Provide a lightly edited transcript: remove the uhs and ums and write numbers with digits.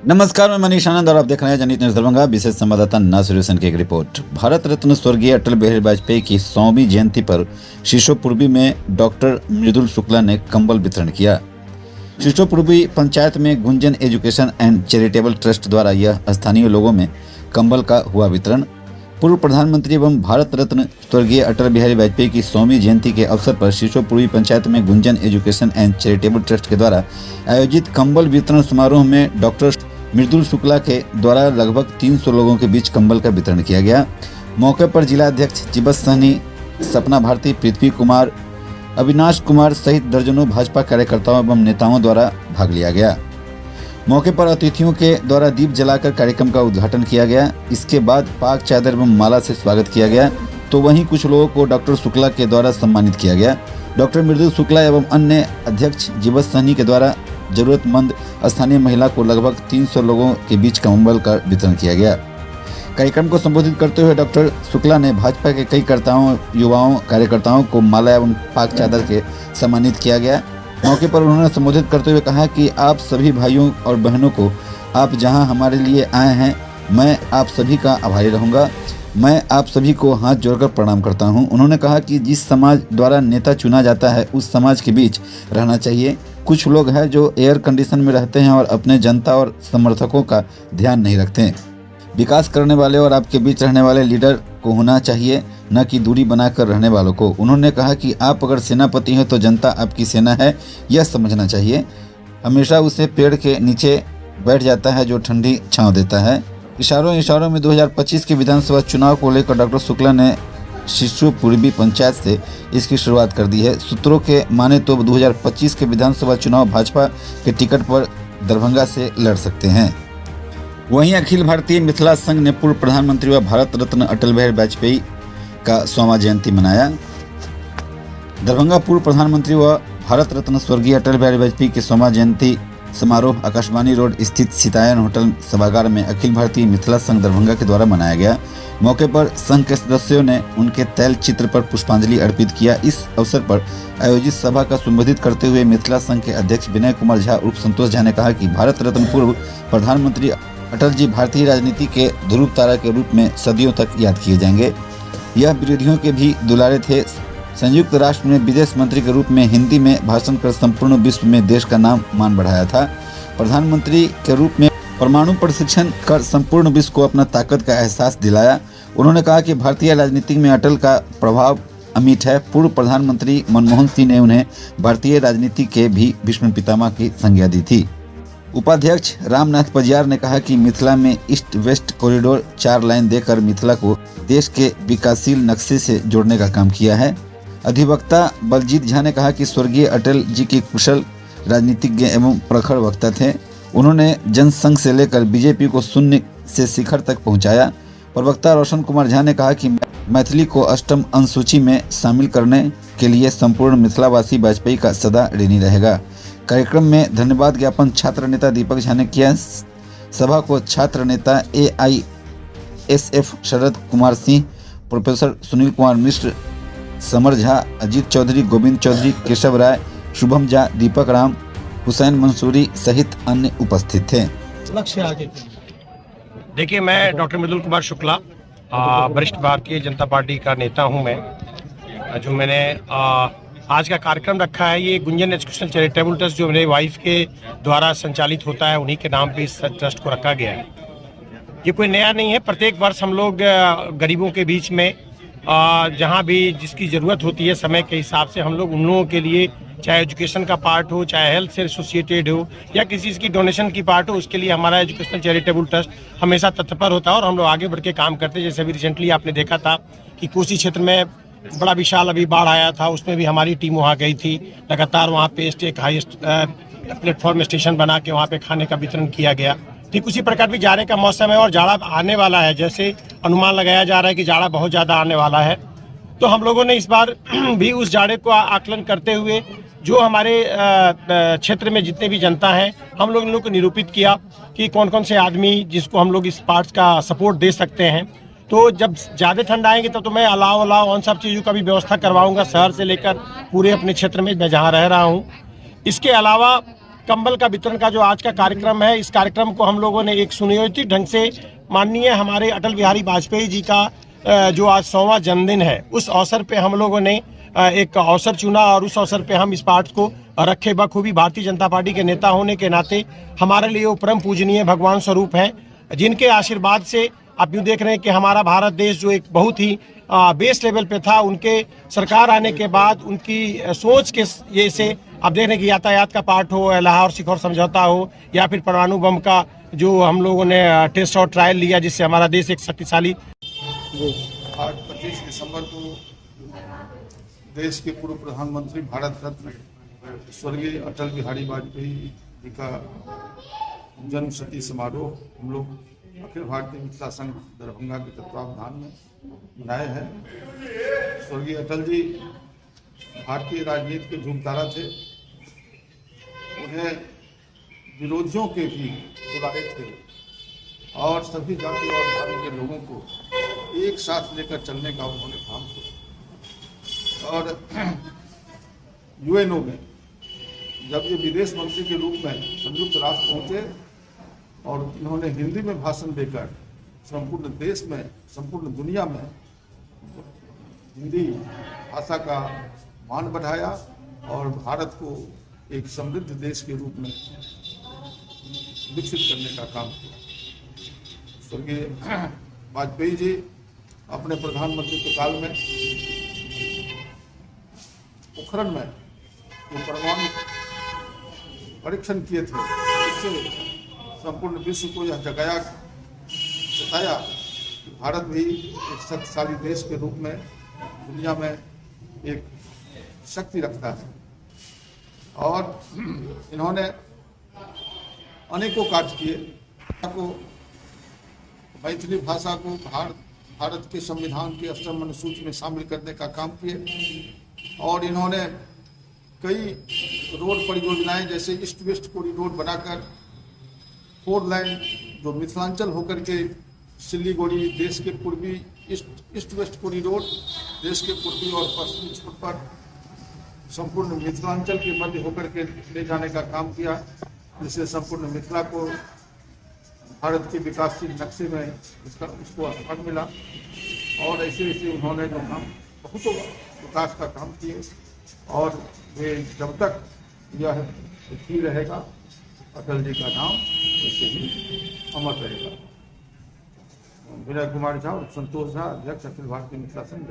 नमस्कार, मैं मनीष आनंद और आप देख रहे हैं जनहित न्यूज दरभंगा। विशेष संवाददाता नासिर हुसैन की एक रिपोर्ट। भारत रत्न स्वर्गीय अटल बिहारी वाजपेयी की 100वीं जयंती पर शीशोपूर्वी में डॉक्टर मृदुल शुक्ला ने कंबल वितरण किया। शीशोपूर्वी पंचायत में Gunjan education and charitable trust द्वारा यह स्थानीय लोगों में कंबल का हुआ वितरण। पूर्व प्रधानमंत्री एवं भारत रत्न स्वर्गीय अटल बिहारी वाजपेयी की 100वीं जयंती के अवसर पर शीशोपूर्वी पंचायत में Gunjan education and charitable trust के द्वारा आयोजित कंबल वितरण समारोह में डॉक्टर मृदुल शुक्ला के द्वारा लगभग 300 लोगों के बीच कंबल का वितरण किया गया। मौके पर जिला अध्यक्ष जीवत सहनी, सपना भारती, पृथ्वी कुमार, अविनाश कुमार सहित दर्जनों भाजपा कार्यकर्ताओं एवं नेताओं द्वारा भाग लिया गया। मौके पर अतिथियों के द्वारा दीप जलाकर कार्यक्रम का उद्घाटन किया गया। इसके बाद पाक चादर एवं माला से स्वागत किया गया, तो वहीं कुछ लोगों को डॉक्टर शुक्ला के द्वारा सम्मानित किया गया। डॉक्टर मृदुल शुक्ला एवं अन्य अध्यक्ष जीवत सहनी के द्वारा जरूरतमंद स्थानीय महिला को लगभग 300 लोगों के बीच कंबल का वितरण किया गया। कार्यक्रम को संबोधित करते हुए डॉक्टर शुक्ला ने भाजपा के कई कर्ताओं, युवाओं, कार्यकर्ताओं को माला एवं पाक चादर के सम्मानित किया गया। मौके पर उन्होंने संबोधित करते हुए कहा कि आप सभी भाइयों और बहनों को, आप जहां हमारे लिए आए हैं, मैं आप सभी का आभारी रहूँगा। मैं आप सभी को हाथ जोड़कर प्रणाम करता हूं। उन्होंने कहा कि जिस समाज द्वारा नेता चुना जाता है उस समाज के बीच रहना चाहिए। कुछ लोग हैं जो एयर कंडीशन में रहते हैं और अपने जनता और समर्थकों का ध्यान नहीं रखते हैं। विकास करने वाले और आपके बीच रहने वाले लीडर को होना चाहिए, न कि दूरी बनाकर रहने वालों को। उन्होंने कहा कि आप अगर सेनापति हैं तो जनता आपकी सेना है, यह समझना चाहिए। हमेशा उसे पेड़ के नीचे बैठ जाता है जो ठंडी छाँव देता है। इशारों में 2025 के विधानसभा चुनाव को लेकर डॉक्टर शुक्ला ने शीशोपूर्वी पंचायत से इसकी शुरुआत कर दी है। सूत्रों के माने तो 2025 के विधानसभा चुनाव भाजपा के टिकट पर दरभंगा से लड़ सकते हैं। वहीं अखिल भारतीय मिथिला संघ ने पूर्व प्रधानमंत्री व भारत रत्न अटल बिहारी वाजपेयी का 100वां जयंती मनाया। दरभंगा पूर्व प्रधानमंत्री व भारत रत्न स्वर्गीय अटल बिहारी वाजपेयी की 100वां जयंती समारोह आकाशवाणी रोड स्थित सीतायन होटल सभागार में अखिल भारतीय मिथिला संघ दरभंगा के द्वारा मनाया गया। मौके पर संघ के सदस्यों ने उनके तैल चित्र पर पुष्पांजलि अर्पित किया। इस अवसर पर आयोजित सभा का संबोधित करते हुए मिथिला संघ के अध्यक्ष विनय कुमार झा उर्फ संतोष झा ने कहा कि भारत रत्न पूर्व प्रधानमंत्री अटल जी भारतीय राजनीति के ध्रुव तारा के रूप में सदियों तक याद किए जाएंगे। यह विरोधियों के भी दुलारे थे। संयुक्त राष्ट्र में विदेश मंत्री के रूप में हिंदी में भाषण कर संपूर्ण विश्व में देश का नाम मान बढ़ाया था। प्रधानमंत्री के रूप में परमाणु प्रशिक्षण कर संपूर्ण विश्व को अपना ताकत का एहसास दिलाया। उन्होंने कहा कि भारतीय राजनीति में अटल का प्रभाव अमिट है। पूर्व प्रधानमंत्री मनमोहन सिंह ने उन्हें भारतीय राजनीति के भी भीष्म पितामह की संज्ञा दी थी। उपाध्यक्ष रामनाथ पजियार ने कहा कि मिथिला में ईस्ट वेस्ट कॉरिडोर 4 लाइन देकर मिथिला को देश के विकासशील नक्शे से जोड़ने का काम किया है। अधिवक्ता बलजीत झा ने कहा कि स्वर्गीय अटल जी की कुशल राजनीतिज्ञ एवं प्रखर वक्ता थे। उन्होंने जनसंघ से लेकर बीजेपी को शून्य से शिखर तक पहुंचाया। प्रवक्ता रोशन कुमार झा ने कहा कि मैथिली को अष्टम अनुसूची में शामिल करने के लिए संपूर्ण मिथिलावासी वाजपेयी का सदा ऋणी रहेगा। कार्यक्रम में धन्यवाद ज्ञापन छात्र नेता दीपक झा ने किया। सभा को छात्र नेता AISF Sharad Kumar Singh, professor Sunil Kumar Mishra, summer Jha, Ajit Chaudhary, Govind Chaudhary, Keshav राय, शुभम झा, दीपक राम, हुसैन मंसूरी सहित अन्य उपस्थित थे। देखिए, मैं डॉक्टर मृदुल कुमार शुक्ला, वरिष्ठ भारतीय जनता पार्टी का नेता हूं। जो मैंने आज का कार्यक्रम रखा है, ये गुंजन एजुकेशन चैरिटेबल ट्रस्ट जो मेरे वाइफ के द्वारा संचालित होता है, उन्हीं के नाम पे इस ट्रस्ट को रखा गया है। ये कोई नया नहीं है। प्रत्येक वर्ष हम लोग गरीबों के बीच में जहाँ भी जिसकी ज़रूरत होती है समय के हिसाब से हम लोग उन लोगों के लिए, चाहे एजुकेशन का पार्ट हो, चाहे हेल्थ से एसोसिएटेड हो, या किसी की डोनेशन की पार्ट हो, उसके लिए हमारा एजुकेशनल चैरिटेबल ट्रस्ट हमेशा तत्पर होता है और हम लोग आगे बढ़ के काम करते हैं। जैसे अभी रिसेंटली आपने देखा था कि कोसी क्षेत्र में बड़ा विशाल अभी बाढ़ आया था, उसमें भी हमारी टीम वहाँ गई थी। लगातार वहाँ पे एक हाईएस्ट प्लेटफॉर्म स्टेशन बना के वहाँ पे खाने का वितरण किया गया। ठीक उसी प्रकार भी जाड़े का मौसम है और जाड़ा आने वाला है। जैसे अनुमान लगाया जा रहा है कि जाड़ा बहुत ज़्यादा आने वाला है, तो हम लोगों ने इस बार भी उस जाड़े को आकलन करते हुए जो हमारे क्षेत्र में जितने भी जनता हैं, हम लोग इन लोग को निरूपित किया कि कौन कौन से आदमी जिसको हम लोग इस पार्ट्स का सपोर्ट दे सकते हैं। तो जब ज़्यादा ठंड आएंगे तब तो मैं अलाव उन सब चीज़ों का भी व्यवस्था करवाऊँगा, शहर से लेकर पूरे अपने क्षेत्र में मैं जहाँ रह रहा हूँ। इसके अलावा कंबल का वितरण का जो आज का कार्यक्रम है, इस कार्यक्रम को हम लोगों ने एक सुनियोजित ढंग से माननीय हमारे अटल बिहारी वाजपेयी जी का जो आज 100वां जन्मदिन है, उस अवसर पे हम लोगों ने एक अवसर चुना और उस अवसर पे हम इस पाठ को रखे। बखूबी भारतीय जनता पार्टी के नेता होने के नाते हमारे लिए वो परम पूजनीय भगवान स्वरूप हैं, जिनके आशीर्वाद से आप यूँ देख रहे हैं कि हमारा भारत देश जो एक बहुत ही बेस लेवल पे था, उनके सरकार आने के बाद उनकी सोच के ये से आप देख रहे हैं कि यातायात का पार्ट हो, लाहौर सिखोर समझौता हो, या फिर परमाणु बम का जो हम लोगों ने टेस्ट और ट्रायल लिया, जिससे हमारा देश एक शक्तिशाली। आज 25 दिसंबर को देश के पूर्व प्रधानमंत्री भारत रत्न स्वर्गीय अटल बिहारी वाजपेयी जी का जन्म शती समारोह हम लोग अखिल भारतीय मिथिला संघ दरभंगा के तत्वावधान में मनाए हैं। स्वर्गीय अटल जी भारतीय राजनीति के धूमतारा थे। उन्हें विरोधियों के भी दुलारे थे और सभी जाति और धर्म के लोगों को एक साथ लेकर चलने का उन्होंने काम किया। और यूएनओ में जब ये विदेश मंत्री के रूप में संयुक्त राष्ट्र पहुंचे और इन्होंने हिंदी में भाषण देकर संपूर्ण देश में, संपूर्ण दुनिया में हिंदी भाषा का मान बढ़ाया और भारत को एक समृद्ध देश के रूप में विकसित करने का काम किया। स्वर्गीय वाजपेयी जी अपने प्रधानमंत्री के काल में पोखरण में जो परमाणु परीक्षण किए थे, इससे संपूर्ण विश्व को यह जताया कि भारत भी एक शक्तिशाली देश के रूप में दुनिया में एक शक्ति रखता है। और इन्होंने अनेकों कार्य किए, को मैथिली भाषा को भारत के संविधान के अष्टम अनुसूची में शामिल करने का काम किए और इन्होंने कई रोड परियोजनाएं जैसे ईस्ट वेस्ट कॉरिडोर बनाकर 4 लाइन जो मिथिलांचल होकर के सिलीगुड़ी देश के पूर्वी ईस्ट वेस्ट कॉरिडोर देश के पूर्वी और पश्चिमी छोर पर संपूर्ण मिथिलांचल के मध्य होकर के ले जाने का काम किया, जिससे संपूर्ण मिथिला को भारत के विकासशील नक्शे में उसको स्थान मिला। और ऐसे ऐसे उन्होंने जो काम बहुत विकास का काम किए और वे जब तक यह ही रहेगा अटल जी का नाम ऐसे ही अमर रहेगा। विनय कुमार झा और संतोष झा, अध्यक्ष अखिल भारतीय मिथिला संघ।